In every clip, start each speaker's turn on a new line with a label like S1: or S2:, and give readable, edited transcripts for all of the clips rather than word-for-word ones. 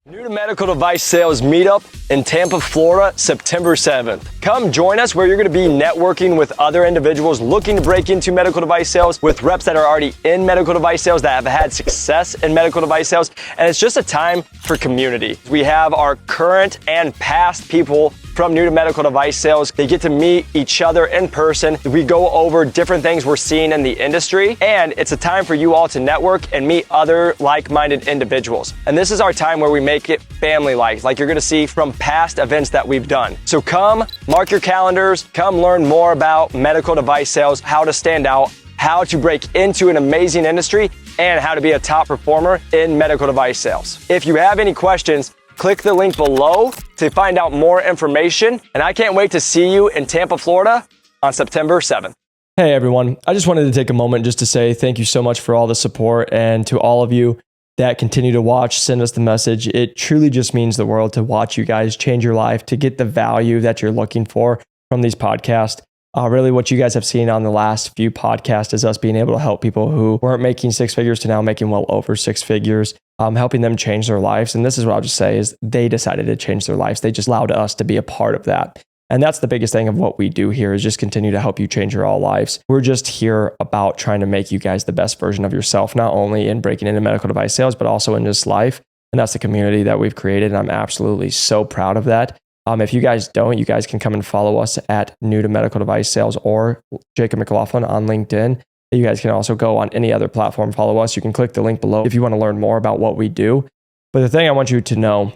S1: New to Medical Device Sales Meetup in Tampa, Florida, September 7th. Come join us where you're going to be networking with other individuals looking to break into medical device sales, with reps that are already in medical device sales that have had success in medical device sales. And it's just a time for community. We have our current and past people from New to Medical Device Sales. They get to meet each other in person. We go over different things we're seeing in the industry, and it's a time for you all to network and meet other like-minded individuals. And this is our time where we make it family-like, like you're gonna see from past events that we've done. So come, mark your calendars, come learn more about medical device sales, how to stand out, how to break into an amazing industry, and how to be a top performer in medical device sales. If you have any questions, click the link below to find out more information. And I can't wait to see you in Tampa, Florida on September 7th.
S2: Hey everyone, I just wanted to take a moment just to say thank you so much for all the support, and to all of you that continue to watch, send us the message. It truly just means the world to watch you guys change your life, to get the value that you're looking for from these podcasts. Really what you guys have seen on the last few podcasts is us being able to help people who weren't making six figures to now making well over six figures, helping them change their lives. And this is what I'll just say is they decided to change their lives. They just allowed us to be a part of that. And that's the biggest thing of what we do here, is just continue to help you change your all lives. We're just here about trying to make you guys the best version of yourself, not only in breaking into medical device sales, but also in this life. And that's the community that we've created. And I'm absolutely so proud of that. If you guys don't, you guys can come and follow us at New to Medical Device Sales or Jacob McLaughlin on LinkedIn. You guys can also go on any other platform, follow us. You can click the link below if you want to learn more about what we do. But the thing I want you to know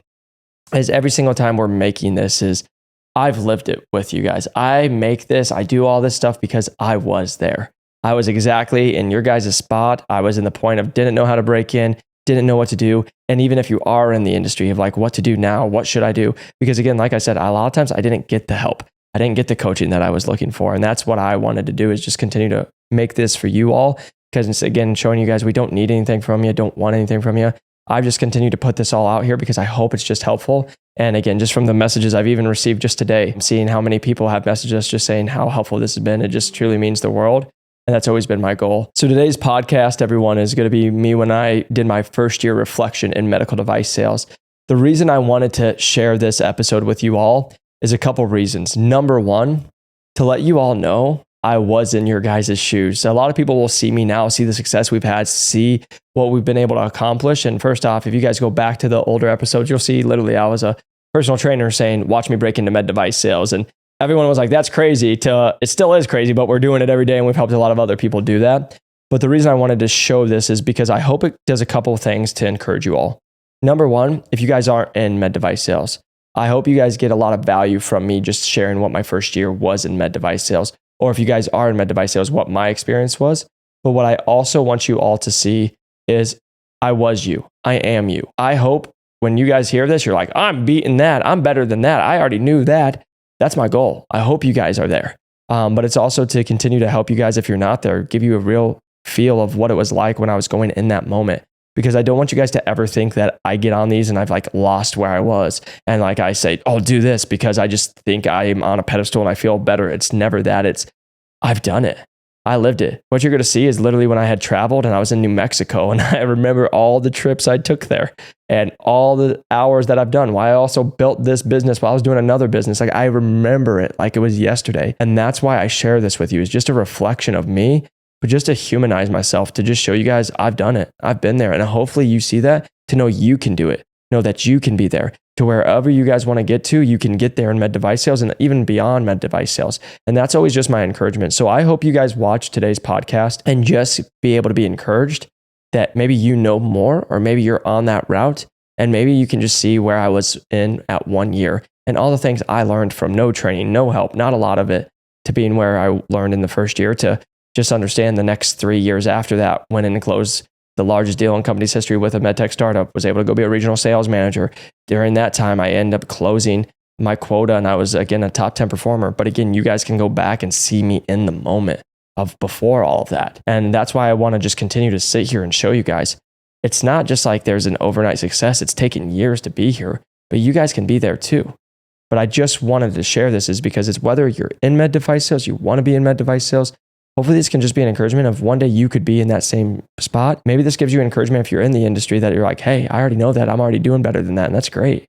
S2: is every single time we're making this is I've lived it with you guys. I make this, I do all this stuff because I was there. I was exactly in your guys' spot. I was in the point of didn't know how to break in, didn't know what to do. And even if you are in the industry of like, what to do now, what should I do? Because again, like I said, a lot of times I didn't get the help. I didn't get the coaching that I was looking for. And that's what I wanted to do, is just continue to make this for you all. Because it's, again, showing you guys we don't need anything from you, don't want anything from you. I've just continued to put this all out here because I hope it's just helpful. And again, just from the messages I've even received just today, seeing how many people have messaged us just saying how helpful this has been, it just truly means the world. And that's always been my goal. So today's podcast, everyone, is going to be me when I did my first year reflection in medical device sales. The reason I wanted to share this episode with you all is a couple reasons. Number one, to let you all know I was in your guys' shoes. A lot of people will see me now, see the success we've had, see what we've been able to accomplish. And first off, if you guys go back to the older episodes, you'll see literally I was a personal trainer saying, watch me break into med device sales. And everyone was like, that's crazy. It still is crazy, but we're doing it every day, and we've helped a lot of other people do that. But the reason I wanted to show this is because I hope it does a couple of things to encourage you all. Number one, if you guys aren't in med device sales, I hope you guys get a lot of value from me just sharing what my first year was in med device sales. Or if you guys are in med device sales, what my experience was. But what I also want you all to see is I was you. I am you. I hope when you guys hear this, you're like, I'm beating that. I'm better than that. I already knew that. That's my goal. I hope you guys are there. But it's also to continue to help you guys, if you're not there, give you a real feel of what it was like when I was going in that moment. Because I don't want you guys to ever think that I get on these and I've like lost where I was. And like I say, oh, do this because I just think I'm on a pedestal and I feel better. It's never that. It's I've done it. I lived it. What you're going to see is literally when I had traveled and I was in New Mexico, and I remember all the trips I took there and all the hours that I've done. Why I also built this business while I was doing another business. Like I remember it like it was yesterday. And that's why I share this with you, is just a reflection of me, but just to humanize myself, to just show you guys I've done it. I've been there. And hopefully you see that, to know you can do it, know that you can be there. To wherever you guys want to get to, you can get there in med device sales and even beyond med device sales. And that's always just my encouragement. So I hope you guys watch today's podcast and just be able to be encouraged that maybe you know more, or maybe you're on that route, and maybe you can just see where I was in at 1 year and all the things I learned from no training, no help, not a lot of it, to being where I learned in the first year, to just understand the next 3 years after that, went in and closed the largest deal in company's history with a medtech startup, was able to go be a regional sales manager. During that time, I ended up closing my quota, and I was, again, a top 10 performer. But again, you guys can go back and see me in the moment of before all of that. And that's why I want to just continue to sit here and show you guys. It's not just like there's an overnight success. It's taken years to be here, but you guys can be there too. But I just wanted to share this is because it's whether you're in med device sales, you want to be in med device sales, hopefully this can just be an encouragement of one day you could be in that same spot. Maybe this gives you encouragement if you're in the industry that you're like, hey, I already know that. I'm already doing better than that. And that's great.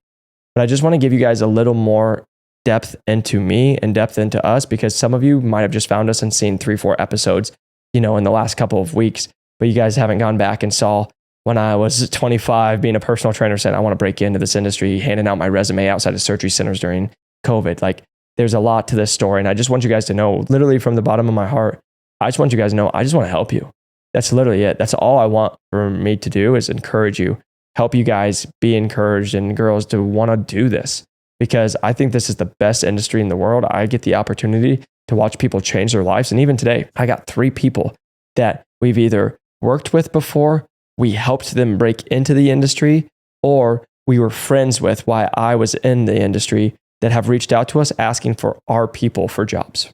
S2: But I just want to give you guys a little more depth into me and depth into us, because some of you might have just found us and seen 3-4 episodes, in the last couple of weeks, but you guys haven't gone back and saw when I was 25 being a personal trainer saying, I want to break into this industry, handing out my resume outside of surgery centers during COVID. Like, there's a lot to this story. And I just want you guys to know, literally from the bottom of my heart, I just want you guys to know, I just want to help you. That's literally it. That's all I want for me to do, is encourage you, help you guys be encouraged and girls to want to do this, because I think this is the best industry in the world. I get the opportunity to watch people change their lives. And even today, I got 3 people that we've either worked with before, we helped them break into the industry, or we were friends with while I was in the industry, that have reached out to us asking for our people for jobs.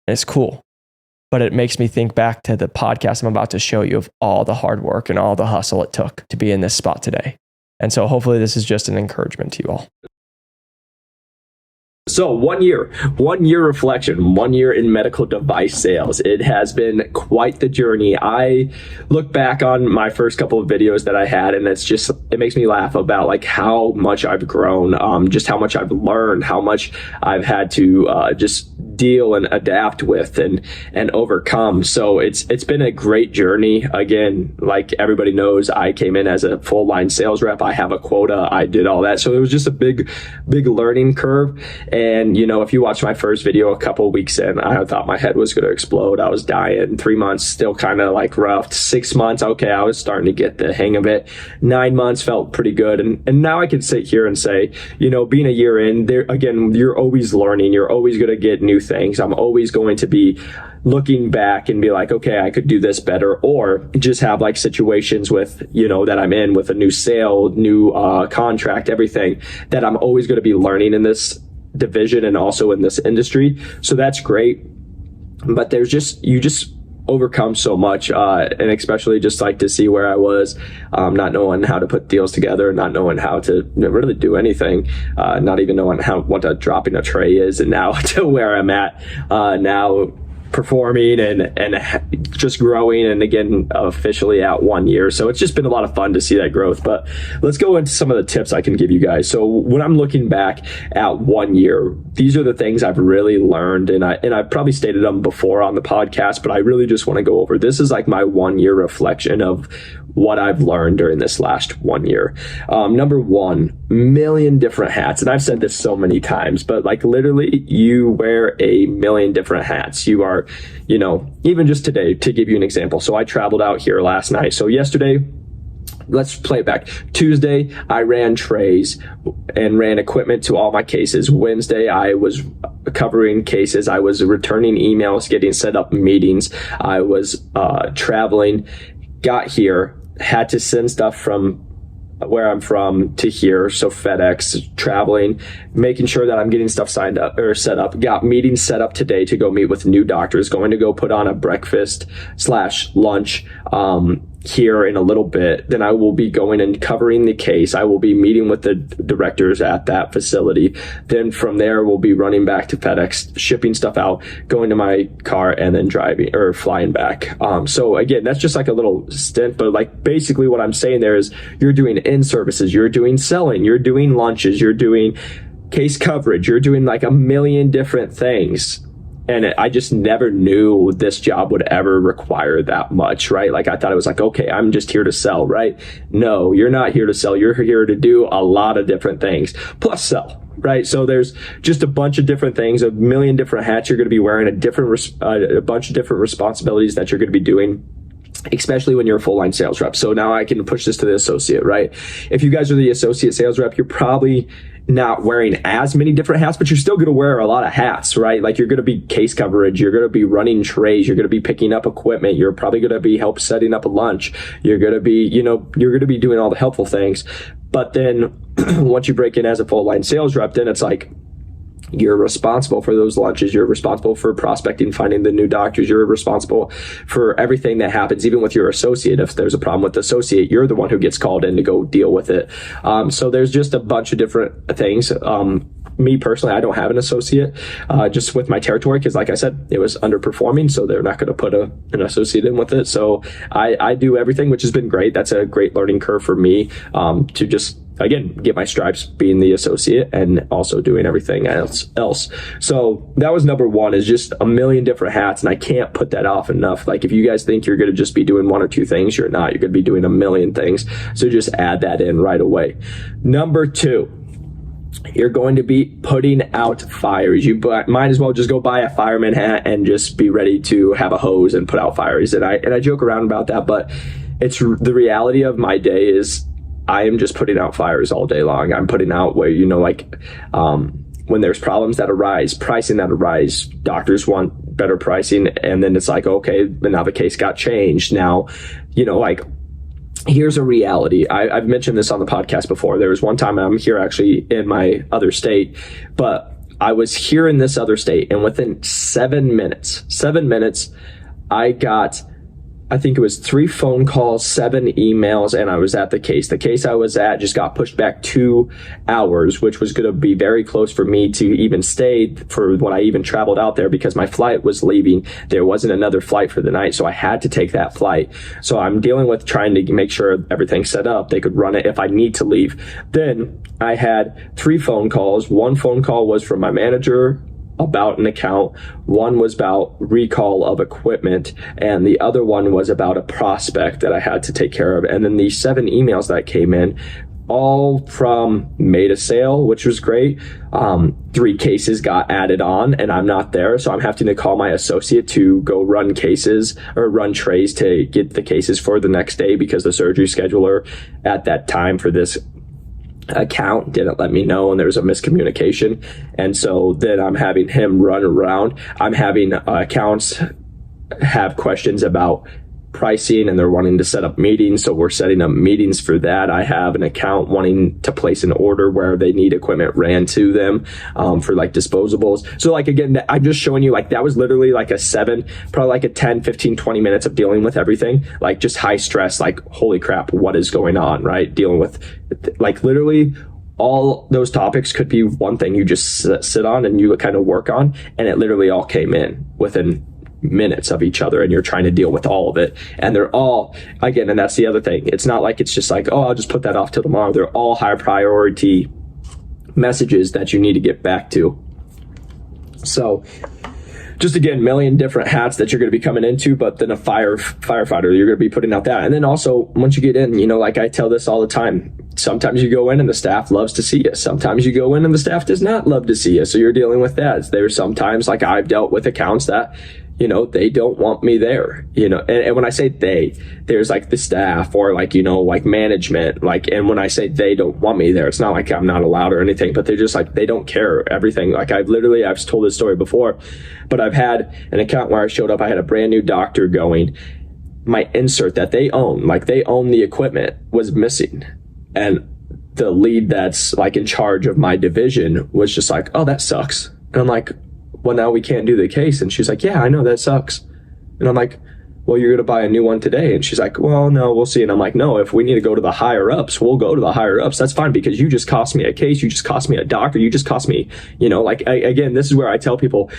S2: And it's cool. But it makes me think back to the podcast I'm about to show you, of all the hard work and all the hustle it took to be in this spot today. And so hopefully this is just an encouragement to you all.
S1: So 1 year reflection, 1 year in medical device sales. It has been quite the journey. I look back on my first couple of videos that I had, and it makes me laugh about like how much I've grown, just how much I've learned, how much I've had to just deal and adapt with and overcome. So it's been a great journey. Again, like everybody knows, I came in as a full line sales rep. I have a quota. I did all that. So it was just a big learning curve. And, if you watch my first video a couple of weeks in, I thought my head was going to explode. I was dying. 3 months, still kind of like rough. 6 months, okay, I was starting to get the hang of it. 9 months felt pretty good. And now I can sit here and say, being a year in, there again, you're always learning. You're always going to get new things. I'm always going to be looking back and be like, okay, I could do this better, or just have like situations with, that I'm in with a new sale, new contract, everything, that I'm always going to be learning in this division and also in this industry. So that's great. But you just overcome so much, and especially just like to see where I was, not knowing how to put deals together, not knowing how to really do anything, not even knowing what a dropping a tray is, and now to where I'm at now, performing and just growing, and again officially at 1 year. So it's just been a lot of fun to see that growth. But let's go into some of the tips I can give you guys. So when I'm looking back at 1 year, these are the things I've really learned, and I've probably stated them before on the podcast, but I really just want to go over. This is like my 1 year reflection of what I've learned during this last 1 year. Number one, million different hats. And I've said this so many times, but like literally you wear a million different hats. You are, even just today, to give you an example. So I traveled out here last night. So yesterday, let's play it back. Tuesday, I ran trays and ran equipment to all my cases. Wednesday, I was covering cases. I was returning emails, getting set up meetings. I was traveling, got here, had to send stuff from where I'm from to here. So FedEx, traveling, making sure that I'm getting stuff signed up or set up. Got meetings set up today to go meet with new doctors, going to go put on a breakfast/lunch here in a little bit. Then I will be going and covering the case. I will be meeting with the directors at that facility. Then from there, we'll be running back to FedEx, shipping stuff out, going to my car, and then driving or flying back. So again, that's just like a little stint, but like basically what I'm saying there is you're doing in services, you're doing selling, you're doing lunches, you're doing case coverage, you're doing like a million different things. And I just never knew this job would ever require that much, right? Like I thought it was like, okay, I'm just here to sell, right? No, you're not here to sell. You're here to do a lot of different things, plus sell, right? So there's just a bunch of different things, a million different hats you're going to be wearing, a bunch of different responsibilities that you're going to be doing, especially when you're a full line sales rep. So now I can push this to the associate, right? If you guys are the associate sales rep, you're probably not wearing as many different hats, but you're still going to wear a lot of hats, right? Like you're going to be case coverage, you're going to be running trays, you're going to be picking up equipment, you're probably going to be setting up a lunch, you're going to be, you're going to be doing all the helpful things. But then once you break in as a full line sales rep, then it's like,
S3: You're responsible for those lunches. You're responsible for prospecting, finding the new doctors. You're responsible for everything that happens, even with your associate. If there's a problem with the associate, you're the one who gets called in to go deal with it. So there's just a bunch of different things. Me personally, I don't have an associate just with my territory because, like I said, it was underperforming, so they're not going to put an associate in with it. So I do everything, which has been great. That's a great learning curve for me to just, again, get my stripes being the associate and also doing everything else. So that was number one, is just a million different hats. And I can't put that off enough. Like, if you guys think you're going to just be doing one or two things, you're not. You're going to be doing a million things. So just add that in right away. Number two, you're going to be putting out fires. You might as well just go buy a fireman hat and just be ready to have a hose and put out fires. And I joke around about that, but it's the reality of my day is I am just putting out fires all day long. I'm putting out where, when there's problems that arise, pricing that arise, doctors want better pricing. And then it's like, okay, but now the case got changed. Now, here's a reality. I've mentioned this on the podcast before. There was one time, I'm here actually in my other state, but I was here in this other state, and within 7 minutes, I think it was 3 phone calls, 7 emails, and I was at the case. The case I was at just got pushed back 2 hours, which was going to be very close for me to even stay for when I even traveled out there, because my flight was leaving. There wasn't another flight for the night, so I had to take that flight. So I'm dealing with trying to make sure everything's set up. They could run it if I need to leave. Then I had 3 phone calls. 1 phone call was from my manager about an account, 1 was about recall of equipment, and the other one was about a prospect that I had to take care of. And then these 7 emails that came in, all from made a sale, which was great. 3 cases got added on and I'm not there, so I'm having to call my associate to go run cases or run trays to get the cases for the next day, because the surgery scheduler at that time for this account didn't let me know, and there was a miscommunication. And so then I'm having him run around. I'm having accounts have questions about pricing, and they're wanting to set up meetings, so we're setting up meetings for that. I have an account wanting to place an order where they need equipment ran to them for disposables. So again, I'm just showing you, that was literally probably a 10, 15, 20 minutes of dealing with everything, just high stress, holy crap, what is going on, right? Dealing with literally all those topics could be one thing you just sit on and you kind of work on, and it literally all came in within minutes of each other, and you're trying to deal with all of it. And they're all, again, and that's the other thing, it's not like it's just oh, I'll just put that off till tomorrow. They're all high priority messages that you need to get back to. So just again, million different hats that you're going to be coming into, but then a firefighter, you're going to be putting out that. And then also once you get in, I tell this all the time, sometimes you go in and the staff loves to see you. Sometimes you go in and the staff does not love to see you. So you're dealing with that. There's sometimes I've dealt with accounts that they don't want me there, and when I say they, there's the staff or management, and when I say they don't want me there, it's not like I'm not allowed or anything, but they're just they don't care everything. I've told this story before, but I've had an account where I showed up, I had a brand new doctor going, my insert that they own, they own the equipment, was missing. And the lead that's in charge of my division was just oh, that sucks. And I'm like, well, now we can't do the case. And she's like, yeah, I know, that sucks. And I'm like, well, you're going to buy a new one today. And she's like, well, no, we'll see. And I'm like, no, if we need to go to the higher ups, we'll go to the higher ups. That's fine, because you just cost me a case. You just cost me a doctor. You just cost me, again, this is where I tell people,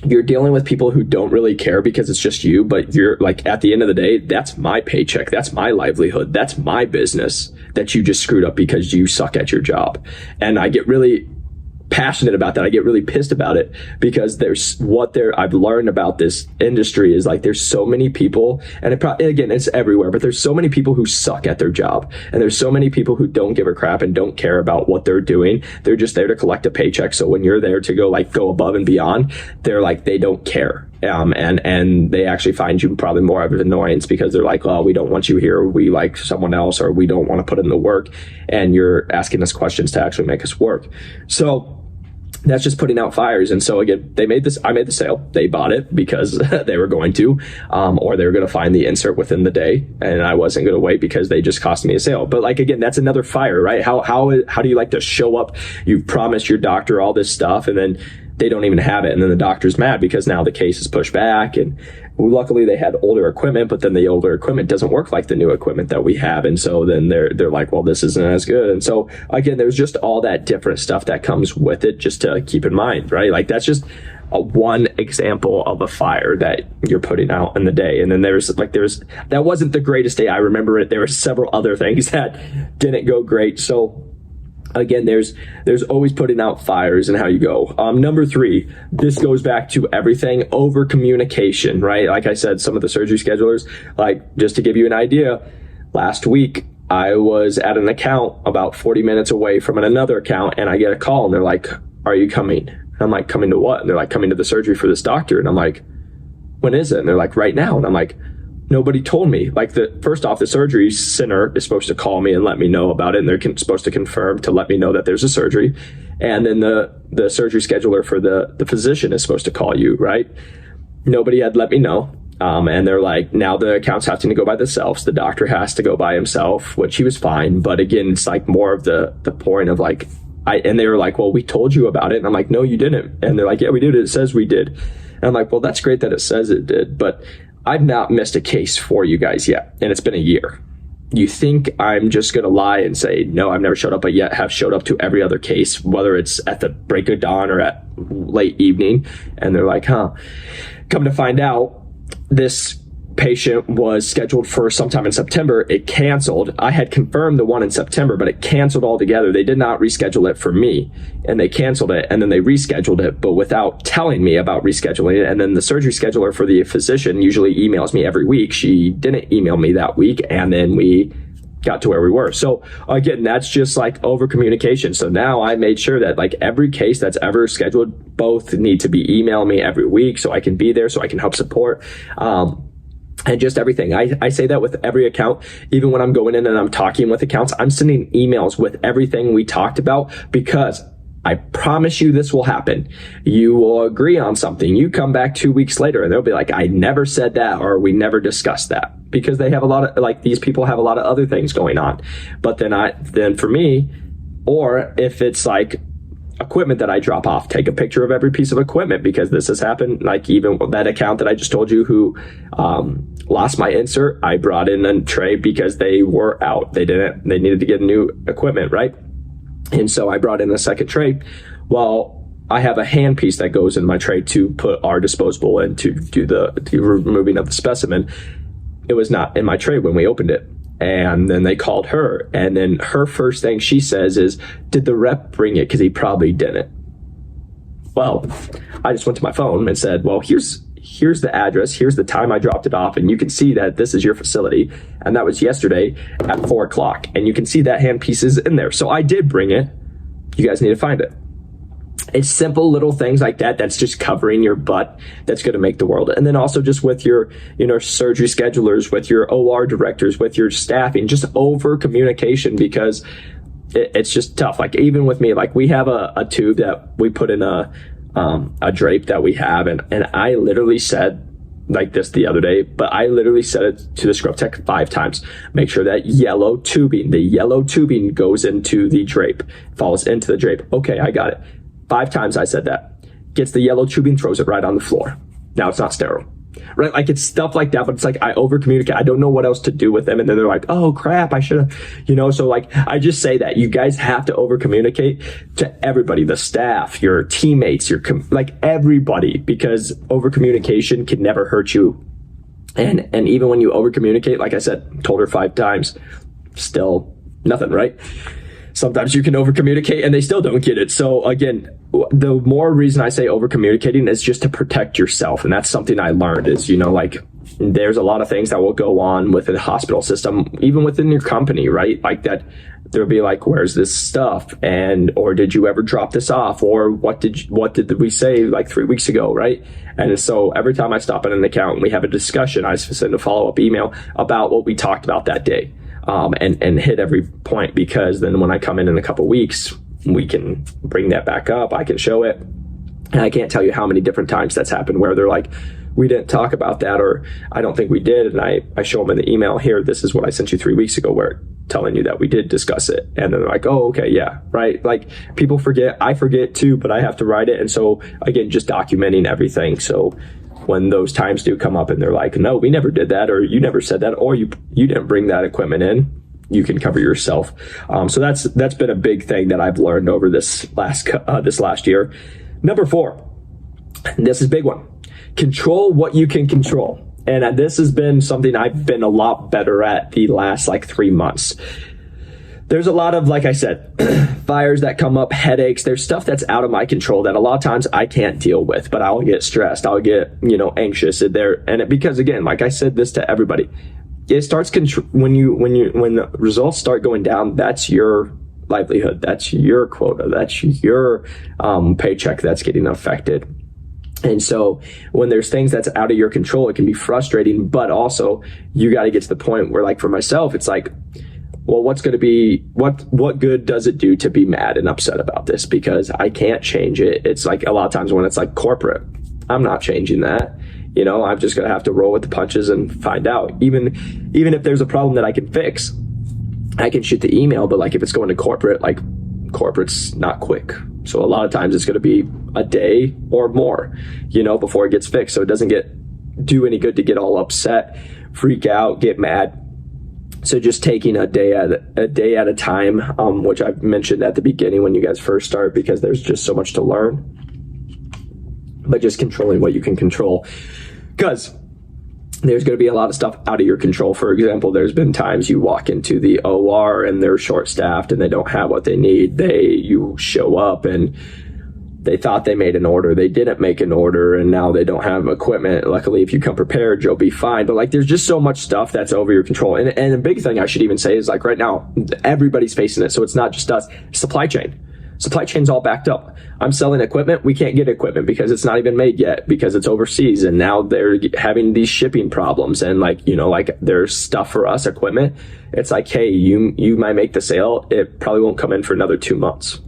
S3: you're dealing with people who don't really care because it's just you, but you're at the end of the day, that's my paycheck. That's my livelihood. That's my business that you just screwed up because you suck at your job. And I get really passionate about that. I get really pissed about it, because I've learned about this industry is there's so many people, and again, it's everywhere, but there's so many people who suck at their job, and there's so many people who don't give a crap and don't care about what they're doing. They're just there to collect a paycheck. So when you're there to go above and beyond, they're they don't care. And they actually find you probably more of an annoyance, because they're oh, we don't want you here, or we like someone else, or we don't want to put in the work, and you're asking us questions to actually make us work. So that's just putting out fires. And so again, I made the sale. They bought it because they were going to, or they were going to find the insert within the day, and I wasn't going to wait because they just cost me a sale. But like, again, that's another fire, right? How do you like to show up? You've promised your doctor all this stuff, and then they don't even have it. And then the doctor's mad because now the case is pushed back. And luckily they had older equipment, but then the older equipment doesn't work like the new equipment that we have. And so then they're like, well, this isn't as good. And so again, there's just all that different stuff that comes with it just to keep in mind, right? Like that's just one example of a fire that you're putting out in the day. And then that wasn't the greatest day. I remember it. There were several other things that didn't go great. So again, there's always putting out fires and how you go. Number 3, this goes back to everything, over communication, right? Like I said, some of the surgery schedulers, like just to give you an idea, last week I was at an account about 40 minutes away from another account, and I get a call and they're like, are you coming? And I'm like, coming to what? And they're like, coming to the surgery for this doctor. And I'm like, when is it? And they're like, right now. And I'm like, nobody told me. Like, first off, the surgery center is supposed to call me and let me know about it, and they're supposed to confirm to let me know that there's a surgery. And then the surgery scheduler for the physician is supposed to call you, right? Nobody had let me know. And they're like, now the accounts have to go by themselves. The doctor has to go by himself, which he was fine. But again, it's like more of the point of like, and they were like, well, we told you about it. And I'm like, no, you didn't. And they're like, yeah, we did. It says we did. And I'm like, well, that's great that it says it did, but I've not missed a case for you guys yet, and it's been a year. You think I'm just going to lie and say, no, I've never showed up, but yet have showed up to every other case, whether it's at the break of dawn or at late evening. And they're like, huh. Come to find out, this patient was scheduled for sometime in September. It canceled. I had confirmed the one in September, but it canceled altogether. They did not reschedule it for me, and they canceled it, and then they rescheduled it, but without telling me about rescheduling it. And then the surgery scheduler for the physician usually emails me every week. She didn't email me that week, and then we got to where we were. So again, that's just like over communication. So now I made sure that like every case that's ever scheduled, both need to be emailing me every week so I can be there, so I can help support. And just everything. I say that with every account. Even when I'm going in and I'm talking with accounts, I'm sending emails with everything we talked about, because I promise you this will happen. You will agree on something. You come back 2 weeks later and they'll be like, I never said that, or we never discussed that, because they have a lot of, like, these people have a lot of other things going on. But then for me, or if it's like equipment that I drop off, take a picture of every piece of equipment, because this has happened. Like even that account that I just told you who lost my insert, I brought in a tray because they were out. They needed to get new equipment, right? And so I brought in a second tray. Well, I have a hand piece that goes in my tray to put our disposable in to do the removing of the specimen. It was not in my tray when we opened it. And then they called her, and then her first thing she says is, did the rep bring it? Because he probably didn't. Well, I just went to my phone and said, well, here's the address, here's the time I dropped it off, and you can see that this is your facility. And that was yesterday at 4:00. And you can see that hand piece is in there. So I did bring it. You guys need to find it. It's simple little things like that that's just covering your butt that's going to make the world. And then also just with your, surgery schedulers, with your OR directors, with your staffing, just over communication, because it's just tough. Like even with me, like we have a tube that we put in a drape that we have. And I literally said like this the other day, but I literally said it to the scrub tech 5 times. Make sure that the yellow tubing goes into the drape, falls into the drape. Okay, I got it. 5 times I said that. Gets the yellow tubing, throws it right on the floor. Now it's not sterile, right? Like it's stuff like that, but it's like I over communicate. I don't know what else to do with them. And then they're like, oh crap, I should have, so like, I just say that you guys have to over communicate to everybody, the staff, your teammates, like everybody, because over communication can never hurt you. And even when you over communicate, like I said, told her 5 times, still nothing, right? Sometimes you can over communicate and they still don't get it. So again, the more reason I say over communicating is just to protect yourself. And that's something I learned is, like there's a lot of things that will go on within the hospital system, even within your company, right? Like that there'll be like, where's this stuff? Or did you ever drop this off? Or what did we say like 3 weeks ago, right? And so every time I stop at an account and we have a discussion, I send a follow-up email about what we talked about that day. And hit every point, because then when I come in a couple weeks, we can bring that back up. I can show it. And I can't tell you how many different times that's happened where they're like, we didn't talk about that, or I don't think we did. And I show them in the email here, this is what I sent you 3 weeks ago, where telling you that we did discuss it. And then they're like, oh, okay, yeah, right. Like, people forget, I forget too, but I have to write it. And so again, just documenting everything. So when those times do come up and they're like, no, we never did that, or you never said that, or you didn't bring that equipment in, you can cover yourself. So that's been a big thing that I've learned over this last year. Number 4, this is a big one. Control what you can control. And this has been something I've been a lot better at the last 3 months. There's a lot of, like I said, fires that come up, headaches. There's stuff that's out of my control that a lot of times I can't deal with, but I'll get stressed. I'll get, anxious because again, like I said this to everybody, it starts when the results start going down, that's your livelihood. That's your quota. That's your paycheck that's getting affected. And so when there's things that's out of your control, it can be frustrating, but also you got to get to the point where, for myself, it's like, well, what good does it do to be mad and upset about this? Because I can't change it. It's like a lot of times when it's corporate, I'm not changing that. I'm just going to have to roll with the punches and find out. Even if there's a problem that I can fix, I can shoot the email, but if it's going to corporate, corporate's not quick. So a lot of times it's going to be a day or more, before it gets fixed. So it doesn't do any good to get all upset, freak out, get mad. So just taking a day at a time, which I've mentioned at the beginning when you guys first start, because there's just so much to learn, but just controlling what you can control, because there's going to be a lot of stuff out of your control. For example, there's been times you walk into the OR and they're short-staffed and they don't have what they need. You show up and they thought they made an order. They didn't make an order, and now they don't have equipment. Luckily, if you come prepared, you'll be fine. But there's just so much stuff that's over your control. And the big thing I should even say is right now, everybody's facing it. So it's not just us. Supply chain. Supply chain's all backed up. I'm selling equipment. We can't get equipment because it's not even made yet, because it's overseas. And now they're having these shipping problems. And there's stuff for us, equipment. It's hey, you might make the sale. It probably won't come in for another 2 months.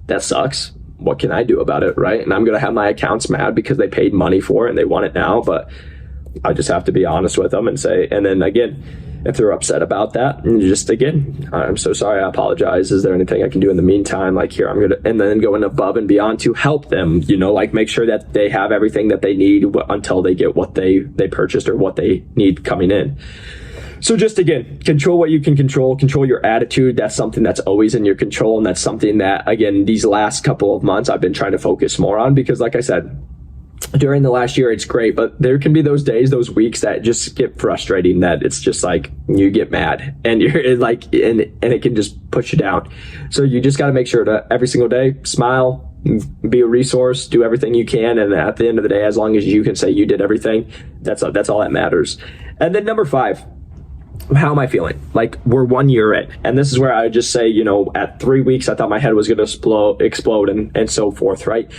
S3: That sucks. What can I do about it, right? And I'm going to have my accounts mad because they paid money for it and they want it now. But I just have to be honest with them and say, and then again, if they're upset about that, and just again, I'm so sorry, I apologize. Is there anything I can do in the meantime? Here, I'm gonna, and then going above and beyond to help them, make sure that they have everything that they need until they get what they purchased or what they need coming in. So just again, control what you can control your attitude. That's something that's always in your control. And that's something that, again, these last couple of months, I've been trying to focus more on, because like I said, during the last year, it's great, but there can be those days, those weeks that just get frustrating, that it's just you get mad and you're and it can just push you down. So you just got to make sure to every single day, smile, be a resource, do everything you can. And at the end of the day, as long as you can say you did everything, that's all that matters. And then number 5, how am I feeling? We're 1 year in, and this is where I would just say, at 3 weeks, I thought my head was going to explode and so forth, right?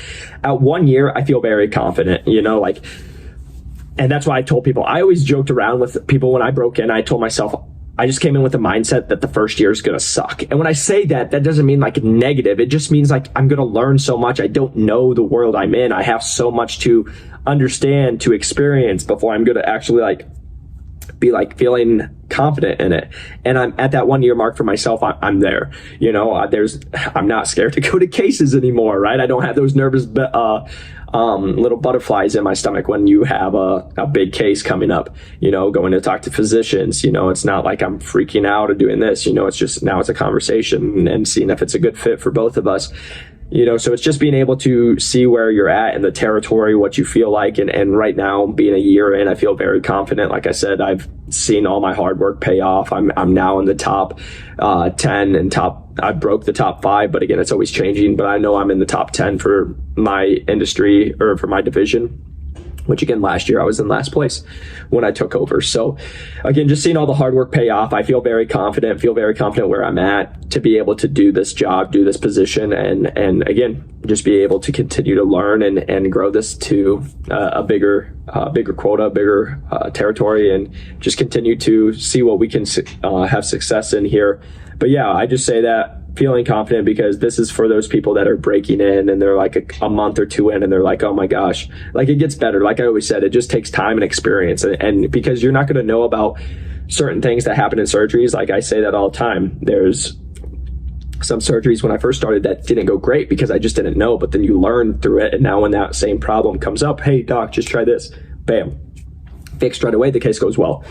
S3: At 1 year, I feel very confident, and that's why I told people, I always joked around with people when I broke in. I told myself, I just came in with the mindset that the first year is going to suck. And when I say that, that doesn't mean negative. It just means I'm going to learn so much. I don't know the world I'm in. I have so much to understand, to experience before I'm going to actually be feeling confident in it. And I'm at that 1 year mark for myself. I'm there, I'm not scared to go to cases anymore, right? I don't have those nervous, little butterflies in my stomach when you have a big case coming up, going to talk to physicians. It's not like I'm freaking out or doing this, it's just, now it's a conversation and seeing if it's a good fit for both of us. So it's just being able to see where you're at in the territory, what you feel like. And right now, being a year in, I feel very confident. Like I said, I've seen all my hard work pay off. I'm now in the top 10 and I broke the top 5, but again, it's always changing. But I know I'm in the top 10 for my industry, or for my division, which again, last year I was in last place when I took over. So again, just seeing all the hard work pay off, I feel very confident where I'm at to be able to do this job, do this position, and again, just be able to continue to learn and grow this to a bigger quota, bigger territory, and just continue to see what we can have success in here. But yeah, I just say that feeling confident because this is for those people that are breaking in and they're like a month or two in and they're like, oh my gosh, like it gets better. Like I always said, it just takes time and experience. And because you're not going to know about certain things that happen in surgeries, like I say that all the time, there's some surgeries when I first started that didn't go great because I just didn't know, but then you learn through it. And now when that same problem comes up, hey doc, just try this, bam, fixed right away, the case goes well.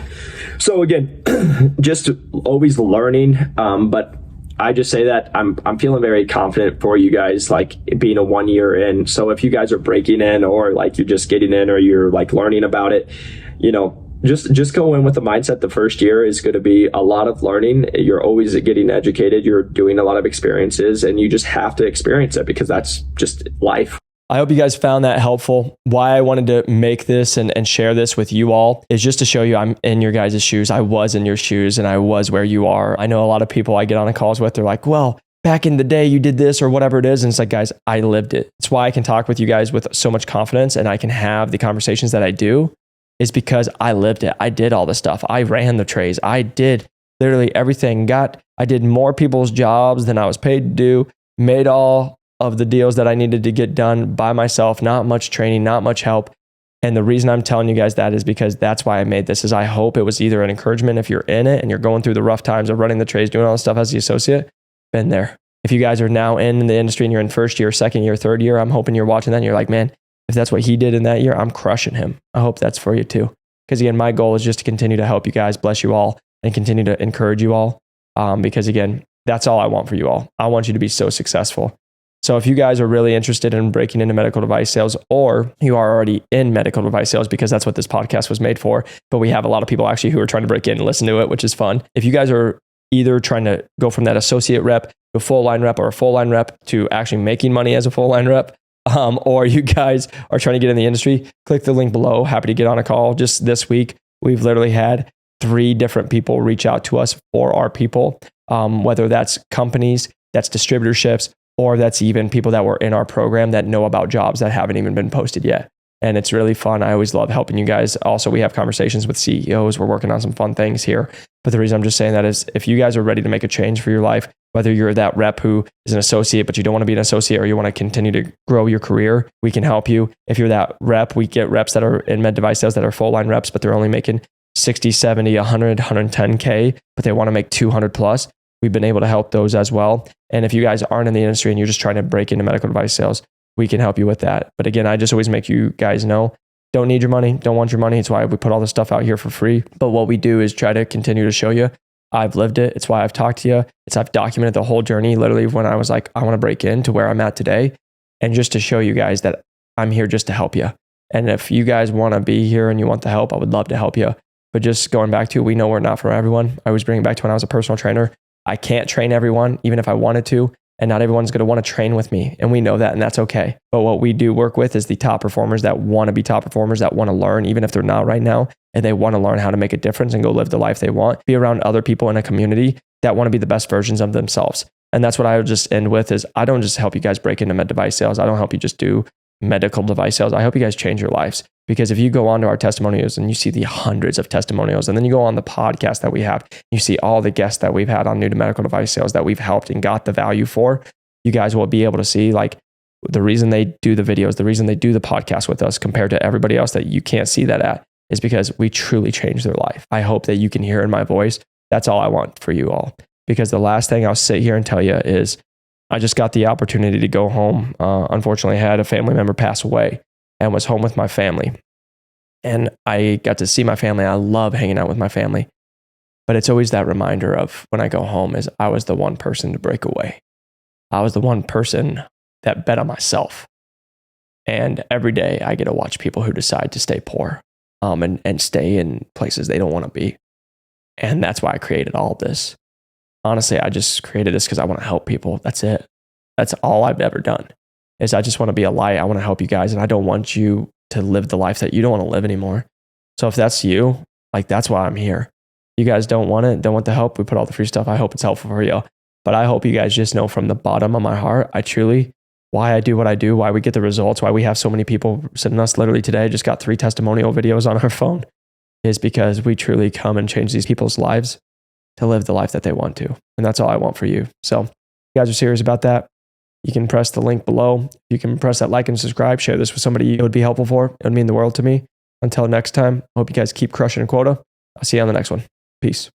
S3: So again, just always learning. But I just say that I'm feeling very confident for you guys, like being a 1 year in. So if you guys are breaking in or like you're just getting in or you're like learning about it, you know, just go in with the mindset the first year is going to be a lot of learning. You're always getting educated. You're doing a lot of experiences and you just have to experience it because that's just life.
S2: I hope you guys found that helpful. Why I wanted to make this and share this with you all is just to show you I'm in your guys' shoes. I was in your shoes and I was where you are. I know a lot of people I get on the calls with, they're like, well, back in the day you did this or whatever it is. And it's like, guys, I lived it. It's why I can talk with you guys with so much confidence and I can have the conversations that I do is because I lived it. I did all the stuff. I ran the trays. I did literally everything. I did more people's jobs than I was paid to do, made all of the deals that I needed to get done by myself, not much training, not much help. And the reason I'm telling you guys that is because that's why I made this is I hope it was either an encouragement if you're in it and you're going through the rough times of running the trays, doing all this stuff as the associate, been there. If you guys are now in the industry and you're in first year, second year, third year, I'm hoping you're watching that and you're like, man, if that's what he did in that year, I'm crushing him. I hope that's for you too. Because again, my goal is just to continue to help you guys, bless you all, and continue to encourage you all. Because again, that's all I want for you all. I want you to be so successful. So if you guys are really interested in breaking into medical device sales, or you are already in medical device sales, because that's what this podcast was made for, but we have a lot of people actually who are trying to break in and listen to it, which is fun. If you guys are either trying to go from that associate rep to a full line rep or a full line rep to actually making money as a full line rep, or you guys are trying to get in the industry, click the link below. Happy to get on a call. Just this week, we've literally had 3 different people reach out to us for our people, whether that's companies, that's distributorships, or that's even people that were in our program that know about jobs that haven't even been posted yet. And it's really fun. I always love helping you guys. Also, we have conversations with CEOs. We're working on some fun things here. But the reason I'm just saying that is if you guys are ready to make a change for your life, whether you're that rep who is an associate, but you don't want to be an associate or you want to continue to grow your career, we can help you. If you're that rep, we get reps that are in med device sales that are full line reps, but they're only making 60, 70, 100, 110K, but they want to make 200 plus. We've been able to help those as well. And if you guys aren't in the industry and you're just trying to break into medical device sales, we can help you with that. But again, I just always make you guys know, don't need your money, don't want your money. It's why we put all this stuff out here for free. But what we do is try to continue to show you, I've lived it. It's why I've talked to you. I've documented the whole journey, literally when I was like, I want to break in to where I'm at today. And just to show you guys that I'm here just to help you. And if you guys want to be here and you want the help, I would love to help you. But just going back to, we know we're not for everyone. I always bring it back to when I was a personal trainer. I can't train everyone, even if I wanted to, and not everyone's going to want to train with me. And we know that, and that's okay. But what we do work with is the top performers that want to be top performers, that want to learn, even if they're not right now, and they want to learn how to make a difference and go live the life they want, be around other people in a community that want to be the best versions of themselves. And that's what I would just end with is I don't just help you guys break into med device sales. I don't help you just do medical device sales. I hope you guys change your lives. Because if you go on to our testimonials and you see the hundreds of testimonials, and then you go on the podcast that we have, you see all the guests that we've had on new to medical device sales that we've helped and got the value for, you guys will be able to see like the reason they do the videos, the reason they do the podcast with us compared to everybody else that you can't see that at is because we truly changed their life. I hope that you can hear in my voice. That's all I want for you all. Because the last thing I'll sit here and tell you is I just got the opportunity to go home. Unfortunately, I had a family member pass away and was home with my family. And I got to see my family. I love hanging out with my family. But it's always that reminder of when I go home is I was the one person to break away. I was the one person that bet on myself. And every day I get to watch people who decide to stay poor and stay in places they don't want to be. And that's why I created all of this. Honestly, I just created this because I want to help people. That's it. That's all I've ever done is I just want to be a light. I want to help you guys. And I don't want you to live the life that you don't want to live anymore. So if that's you, like that's why I'm here. You guys don't want it, don't want the help. We put all the free stuff. I hope it's helpful for you. But I hope you guys just know from the bottom of my heart, I truly, why I do what I do, why we get the results, why we have so many people sending us literally today, just got 3 testimonial videos on our phone, is because we truly come and change these people's lives to live the life that they want to. And that's all I want for you. So you guys are serious about that, you can press the link below. You can press that like and subscribe. Share this with somebody it would be helpful for. It would mean the world to me. Until next time, I hope you guys keep crushing a quota. I'll see you on the next one. Peace.